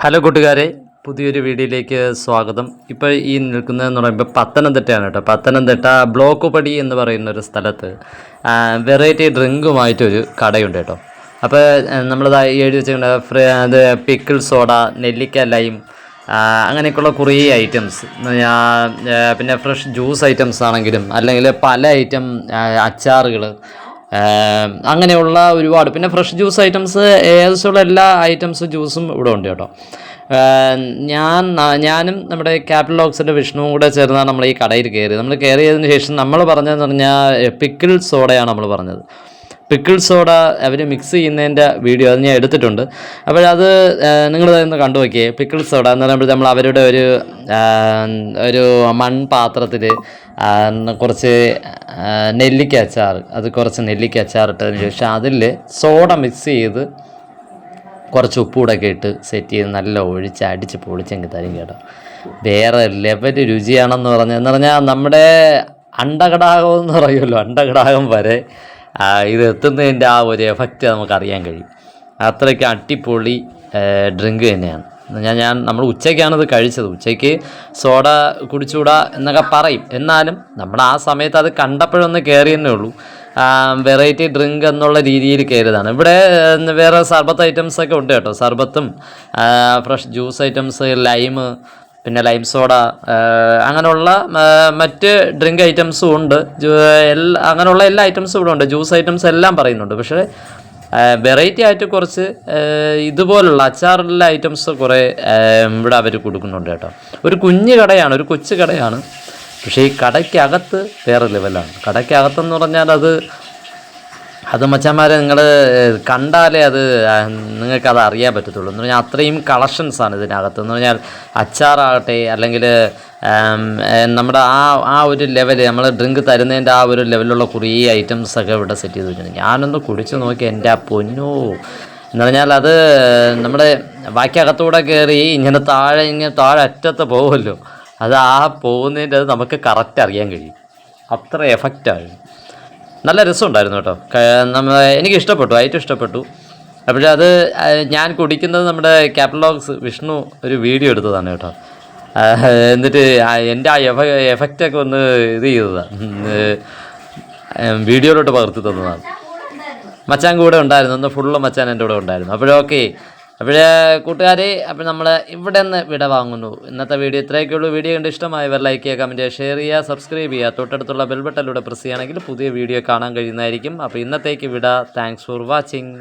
Hello കൂട്ടുകാരെ, പുതിയൊരു വീഡിയോയിലേക്ക് സ്വാഗതം. ഇപ്പോൾ ഈ നിൽക്കുന്നതെന്ന് പറയുമ്പോൾ പത്തനംതിട്ടയാണ് കേട്ടോ. പത്തനംതിട്ട ബ്ലോക്ക് പടി എന്ന് പറയുന്ന ഒരു സ്ഥലത്ത് വെറൈറ്റി ഡ്രിങ്കുമായിട്ടൊരു കടയുണ്ട് കേട്ടോ. അപ്പോൾ നമ്മളത് എഴുതി വെച്ചിട്ടുണ്ട് അത് പിക്കിൾ സോഡ, നെല്ലിക്ക ലൈം, അങ്ങനെയൊക്കെയുള്ള കുറേ ഐറ്റംസ്, പിന്നെ ഫ്രഷ് ജ്യൂസ് ഐറ്റംസ് ആണെങ്കിലും അല്ലെങ്കിൽ പല ഐറ്റം അച്ചാറുകൾ, അങ്ങനെയുള്ള ഒരുപാട്, പിന്നെ ഫ്രഷ് ജ്യൂസ് ഐറ്റംസ്, ഏകദേശമുള്ള എല്ലാ ഐറ്റംസ് ജ്യൂസും ഇവിടെ ഉണ്ട് കേട്ടോ. ഞാനും നമ്മുടെ ക്യാപിറ്റൽ ലോക്സിൻ്റെ വിഷ്ണുവും കൂടെ ചേർന്നാണ് നമ്മൾ ഈ കടയിൽ കയറിയത്. നമ്മൾ കയറിയതിന് ശേഷം നമ്മൾ പറഞ്ഞതെന്ന് പറഞ്ഞാൽ പിക്കിൾ സോഡയാണ് നമ്മൾ പറഞ്ഞത്. പിക്കിൾ സോഡ അവർ മിക്സ് ചെയ്യുന്നതിൻ്റെ വീഡിയോ അത് ഞാൻ എടുത്തിട്ടുണ്ട്. അപ്പോഴത് നിങ്ങളിതൊന്ന് കണ്ടു നോക്കിയേ. പിക്കിൾ സോഡ എന്ന് പറയുമ്പോൾ നമ്മൾ അവരുടെ ഒരു മൺപാത്രത്തിൽ കുറച്ച് നെല്ലിക്ക അച്ചാർ, അത് കുറച്ച് നെല്ലിക്ക അച്ചാറിട്ടതിന് ശേഷം അതിൽ സോഡ മിക്സ് ചെയ്ത് കുറച്ച് ഉപ്പൂടൊക്കെ ഇട്ട് സെറ്റ് ചെയ്ത് നല്ല ഒഴിച്ച് അടിച്ച് പൊളിച്ചെങ്കിൽ തരും കേട്ടോ. വേറെ ലെവൽ രുചിയാണെന്ന് പറഞ്ഞാൽ നമ്മുടെ അണ്ടകടാകം എന്ന് പറയുമല്ലോ, അണ്ടകടാകം വരെ ഇത് എത്തുന്നതിൻ്റെ ആ ഒരു എഫക്റ്റ് നമുക്കറിയാൻ കഴിയും. അത്രയ്ക്ക് അടിപൊളി ഡ്രിങ്ക് തന്നെയാണ്. നമ്മൾ ഉച്ചയ്ക്കാണിത് കഴിച്ചത്. ഉച്ചയ്ക്ക് സോഡ കുടിച്ചുകൂടാ എന്നൊക്കെ പറയും, എന്നാലും നമ്മൾ ആ സമയത്ത് അത് കണ്ടപ്പോഴൊന്ന് കയറിയെന്നേ ഉള്ളൂ. വെറൈറ്റി ഡ്രിങ്ക് എന്നുള്ള രീതിയിൽ കയറിയതാണ്. ഇവിടെ വേറെ സർബത്ത് ഐറ്റംസൊക്കെ ഉണ്ട് കേട്ടോ. സർബത്തും ഫ്രഷ് ജ്യൂസ് ഐറ്റംസ്, ലൈമ്, പിന്നെ ലൈം സോഡ, അങ്ങനെയുള്ള മറ്റ് ഡ്രിങ്ക് ഐറ്റംസും ഉണ്ട്. അങ്ങനെയുള്ള എല്ലാ ഐറ്റംസും ഇവിടെ ഉണ്ട്. ജ്യൂസ് ഐറ്റംസ് എല്ലാം പറയുന്നുണ്ട്. പക്ഷേ വെറൈറ്റി ആയിട്ട് കുറച്ച് ഇതുപോലുള്ള അച്ചാറുള്ള ഐറ്റംസ് കുറേ ഇവിടെ അവർ കൊടുക്കുന്നുണ്ട് കേട്ടോ. ഒരു കുഞ്ഞു കടയാണ്, ഒരു കൊച്ചു കടയാണ്. പക്ഷേ ഈ കടയ്ക്കകത്ത് വേറെ ലെവലാണ്. കടയ്ക്കകത്തെന്ന് പറഞ്ഞാൽ അത് മച്ചാന്മാരെ നിങ്ങൾ കണ്ടാലേ നിങ്ങൾക്കത് അറിയാൻ പറ്റത്തുള്ളൂ. എന്ന് പറഞ്ഞാൽ അത്രയും കളക്ഷൻസാണ് ഇതിനകത്ത്. എന്ന് പറഞ്ഞാൽ അച്ചാറാകട്ടെ, അല്ലെങ്കിൽ നമ്മുടെ ആ ഒരു ലെവല്, നമ്മൾ ഡ്രിങ്ക് തരുന്നതിൻ്റെ ആ ഒരു ലെവലിലുള്ള കുറേ ഐറ്റംസൊക്കെ ഇവിടെ സെറ്റ് ചെയ്ത് വെച്ചിട്ടുണ്ട്. ഞാനൊന്ന് കുടിച്ച് നോക്കി, എൻ്റെ പൊന്നോ എന്ന് പറഞ്ഞാൽ അത് നമ്മുടെ ബാക്കിയകത്തൂടെ കയറി ഇങ്ങനെ താഴെ അറ്റത്ത് പോകുമല്ലോ, അത് പോകുന്നതിൻ്റെ അത് നമുക്ക് കറക്റ്റ് അറിയാൻ കഴിയും. അത്ര എഫക്റ്റാണ്. നല്ല രസമുണ്ടായിരുന്നു കേട്ടോ. എനിക്ക് ഇഷ്ടപ്പെട്ടു, ഐറ്റം ഇഷ്ടപ്പെട്ടു. അപ്പോഴത് ഞാൻ കുടിക്കുന്നത് നമ്മുടെ ക്യാപിറ്റൽ ലോക്സ് വിഷ്ണു ഒരു വീഡിയോ എടുത്തതാണ് കേട്ടോ. എന്നിട്ട് എൻ്റെ ആ എഫക്റ്റൊക്കെ ഒന്ന് ഇത് ചെയ്തതാണ്, വീഡിയോയിലോട്ട് പകർത്തി തന്നതാണ്. മച്ചാൻ കൂടെ ഉണ്ടായിരുന്നു, ഒന്ന് ഫുള്ള് മച്ചാൻ എൻ്റെ കൂടെ ഉണ്ടായിരുന്നു. അപ്പോഴോക്കെ കൂട്ടുകാരെ, അപ്പോൾ നമ്മൾ ഇവിടെ നിന്ന് വിട വാങ്ങുന്നു. ഇന്നത്തെ വീഡിയോ ഇത്രയൊക്കെ ഉള്ളൂ. വീഡിയോ കണ്ട് ഇഷ്ടമായവർ ലൈക്ക് ചെയ്യുക, കമൻറ്റ് ചെയ്യുക, ഷെയർ ചെയ്യുക, സബ്സ്ക്രൈബ് ചെയ്യുക. തൊട്ടടുത്തുള്ള ബെൽ ബട്ടണിലൂടെ പ്രസ് ചെയ്യുകയാണെങ്കിൽ പുതിയ വീഡിയോ കാണാൻ കഴിയുന്നതായിരിക്കും. അപ്പോൾ ഇന്നത്തേക്ക് വിട. Thanks for watching.